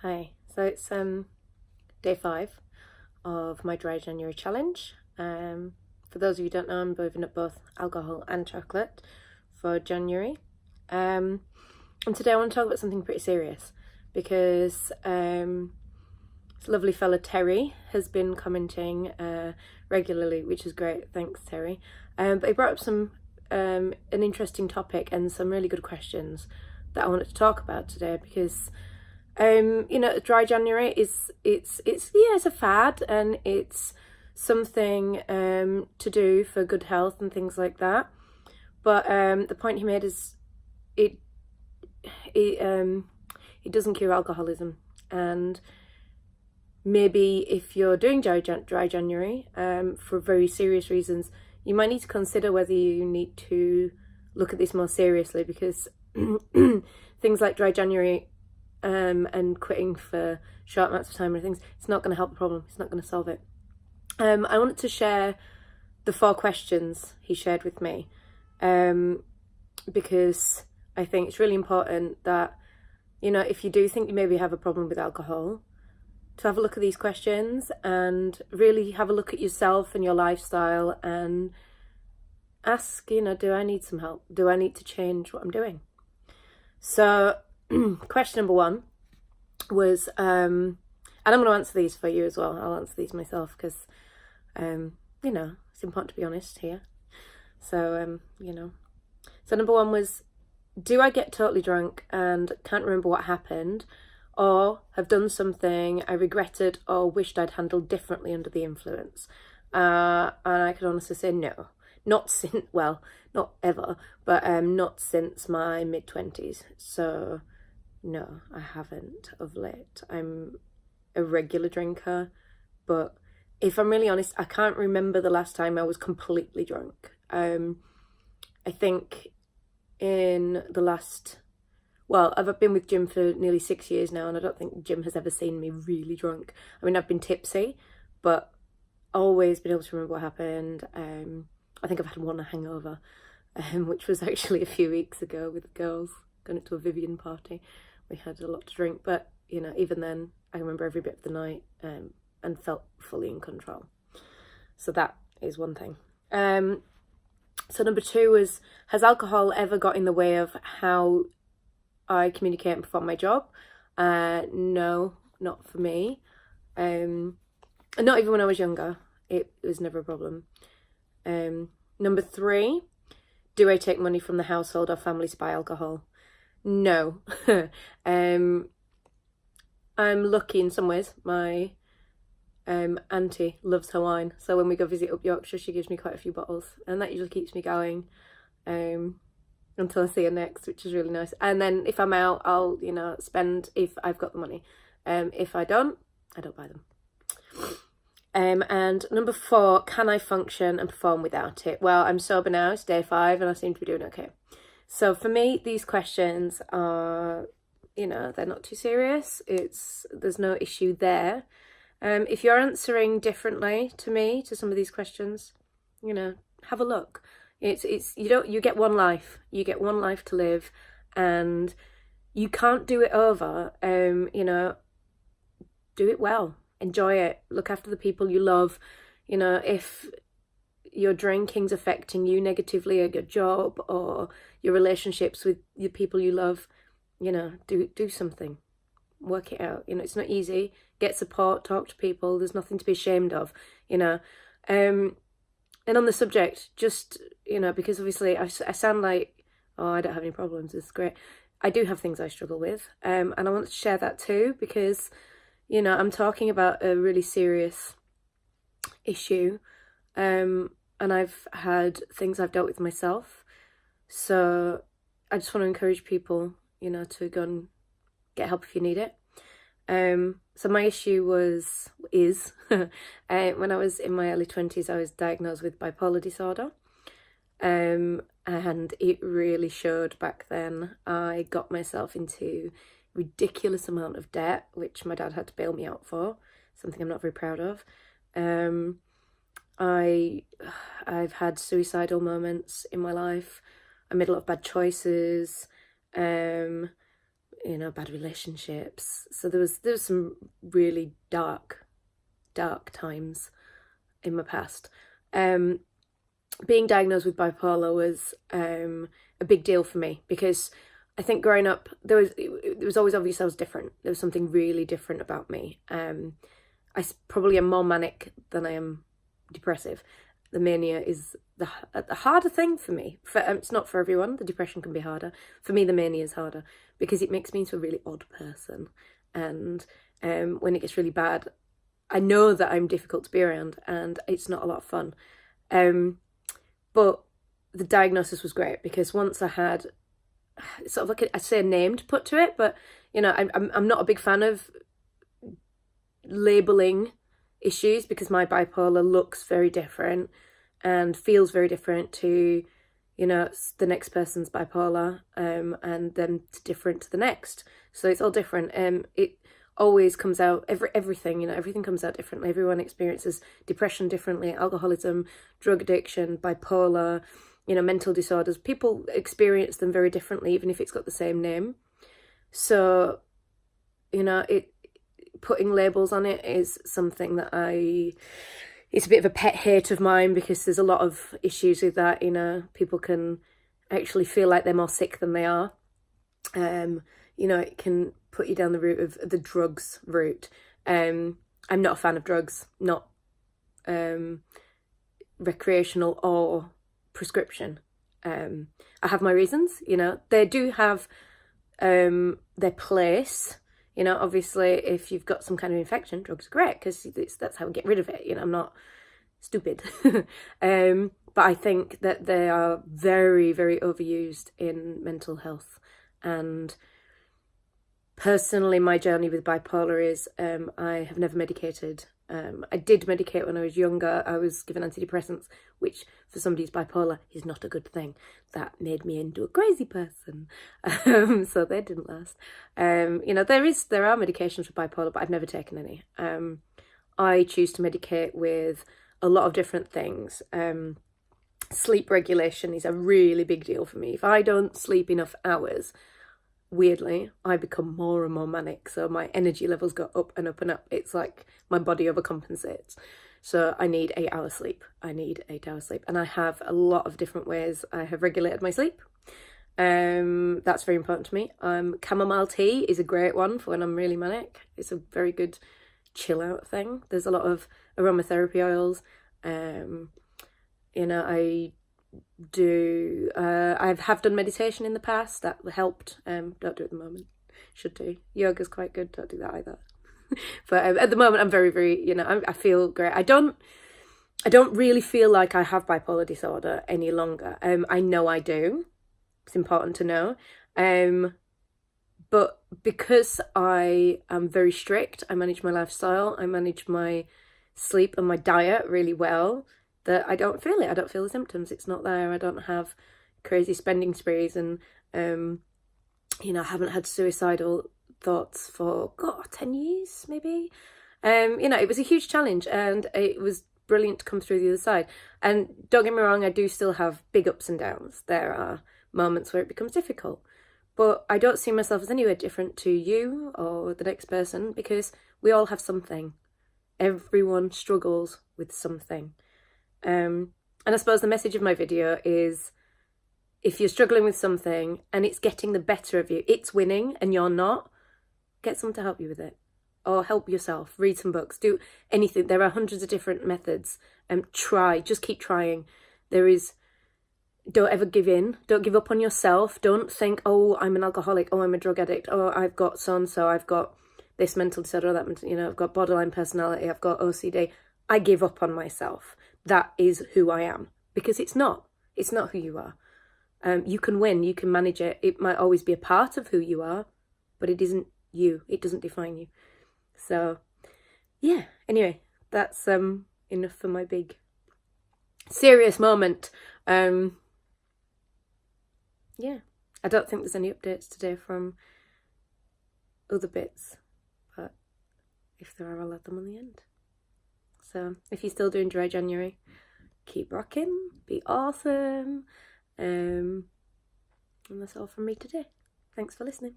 Hi. So it's day 5 of my dry January challenge. For those of you who don't know, I'm giving up both alcohol and chocolate for January. And today I want to talk about something pretty serious because this lovely fella Terry has been commenting regularly, which is great. Thanks, Terry. But he brought up some an interesting topic and some really good questions that I wanted to talk about today because dry January it's a fad, and it's something to do for good health and things like that. But the point he made is it doesn't cure alcoholism, and maybe if you're doing dry January for very serious reasons, you might need to consider whether you need to look at this more seriously, because things like dry January and quitting for short amounts of time and things, it's not going to help the problem. It's not going to solve it. I wanted to share the 4 questions he shared with me because I think it's really important that, if you do think you maybe have a problem with alcohol, to have a look at these questions and really have a look at yourself and your lifestyle and ask, do I need some help? Do I need to change what I'm doing? So question number 1 was, and I'm going to answer these for you as well. I'll answer these myself because, it's important to be honest here. So, So number 1 was, do I get totally drunk and can't remember what happened, or have done something I regretted or wished I'd handled differently under the influence? And I can honestly say no. Not since, well, not ever, but not since my mid-20s. So no, I haven't of late. I'm a regular drinker, but if I'm really honest, I can't remember the last time I was completely drunk. I think in the last, I've been with Jim for nearly 6 years now, and I don't think Jim has ever seen me really drunk. I mean, I've been tipsy, but always been able to remember what happened. I think I've had one hangover, which was actually a few weeks ago with the girls, going to a Vivian party. We had a lot to drink, but, even then, I remember every bit of the night and felt fully in control. So that is one thing. So number 2 was, has alcohol ever got in the way of how I communicate and perform my job? No, not for me. Not even when I was younger. It was never a problem. Number 3, do I take money from the household or family to buy alcohol? No. I'm lucky in some ways. My auntie loves her wine, so when we go visit up Yorkshire, she gives me quite a few bottles, and that usually keeps me going until I see her next, which is really nice. And then if I'm out, I'll spend if I've got the money. If I don't buy them. And number 4, can I function and perform without it? Well, I'm sober now, it's day 5, and I seem to be doing okay. So for me, these questions are, they're not too serious. There's no issue there. If you're answering differently to some of these questions, have a look. You get one life. You get one life to live, and you can't do it over. Do it well. Enjoy it. Look after the people you love. If your drinking's affecting you negatively at your job or your relationships with your people you love, do something. Work it out. It's not easy. Get support. Talk to people. There's nothing to be ashamed of. And on the subject, just because obviously I sound like, oh, I don't have any problems. It's great. I do have things I struggle with, and I want to share that too, because I'm talking about a really serious issue, and I've had things I've dealt with myself. So I just want to encourage people, to go and get help if you need it. So my issue is when I was in my early 20s, I was diagnosed with bipolar disorder. And it really showed back then. I got myself into ridiculous amount of debt, which my dad had to bail me out for, something I'm not very proud of. I've had suicidal moments in my life. I made a lot of bad choices. you know, bad relationships. So there was some really dark times in my past. Being diagnosed with bipolar was a big deal for me, because I think growing up, it was always obvious I was different. There was something really different about me. I probably am more manic than I am depressive. The mania is the harder thing for me. It's not for everyone. The depression can be harder. For me, the mania is harder because it makes me into a really odd person. And when it gets really bad, I know that I'm difficult to be around, and it's not a lot of fun. But the diagnosis was great, because once I had sort of like I say a name to put to it, but you know, I'm not a big fan of labeling issues, because my bipolar looks very different and feels very different to, you know, the next person's bipolar, and then different to the next. So it's all different. It always comes out, everything, you know, everything comes out differently. Everyone experiences depression differently, alcoholism, drug addiction, bipolar, you know, mental disorders. People experience them very differently, even if it's got the same name. So, you know, putting labels on it is something that it's a bit of a pet hate of mine, because there's a lot of issues with that. You know, people can actually feel like they're more sick than they are. You know, it can put you down the route of the drugs route. I'm not a fan of drugs, not recreational or prescription. I have my reasons, you know. They do have their place. You know, obviously, if you've got some kind of infection, drugs are great, because that's how we get rid of it. You know, I'm not stupid. But I think that they are very, very overused in mental health. And personally, my journey with bipolar is I have never medicated. I did medicate when I was younger. I was given antidepressants, which for somebody who's bipolar is not a good thing. That made me into a crazy person. So they didn't last. You know, there are medications for bipolar, but I've never taken any. I choose to medicate with a lot of different things. Sleep regulation is a really big deal for me. If I don't sleep enough hours, weirdly, I become more and more manic. So my energy levels go up and up and up. It's like my body overcompensates. So I need 8 hours sleep. And I have a lot of different ways I have regulated my sleep. That's very important to me. Chamomile tea is a great one for when I'm really manic. It's a very good chill out thing. There's a lot of aromatherapy oils. You know, I have done meditation in the past. That helped. Don't do it at the moment. Should do. Yoga's quite good. Don't do that either. But at the moment, I'm very, very, you know, I feel great. I don't really feel like I have bipolar disorder any longer. I know I do. It's important to know. But because I am very strict, I manage my lifestyle, I manage my sleep and my diet really well, that I don't feel it. I don't feel the symptoms. It's not there. I don't have crazy spending sprees, and you know, I haven't had suicidal thoughts for 10 years maybe. You know, it was a huge challenge, and it was brilliant to come through the other side. And don't get me wrong, I do still have big ups and downs. There are moments where it becomes difficult, but I don't see myself as anywhere different to you or the next person, because we all have something. Everyone struggles with something. And I suppose the message of my video is, if you're struggling with something and it's getting the better of you, it's winning and you're not, get someone to help you with it. Or help yourself. Read some books. Do anything. There are hundreds of different methods. Try. Just keep trying. Don't ever give in. Don't give up on yourself. Don't think, oh, I'm an alcoholic. Oh, I'm a drug addict. Oh, I've got so-and-so. I've got this mental disorder, that, you know, I've got borderline personality. I've got OCD. I give up on myself. That is who I am. Because it's not. It's not who you are. You can win. You can manage it. It might always be a part of who you are, but it isn't you. It doesn't define you. So, yeah. Anyway, that's enough for my big serious moment. Yeah. I don't think there's any updates today from other bits, but if there are, I'll add them on the end. So, if you're still doing dry January, keep rocking, be awesome. And that's all from me today. Thanks for listening.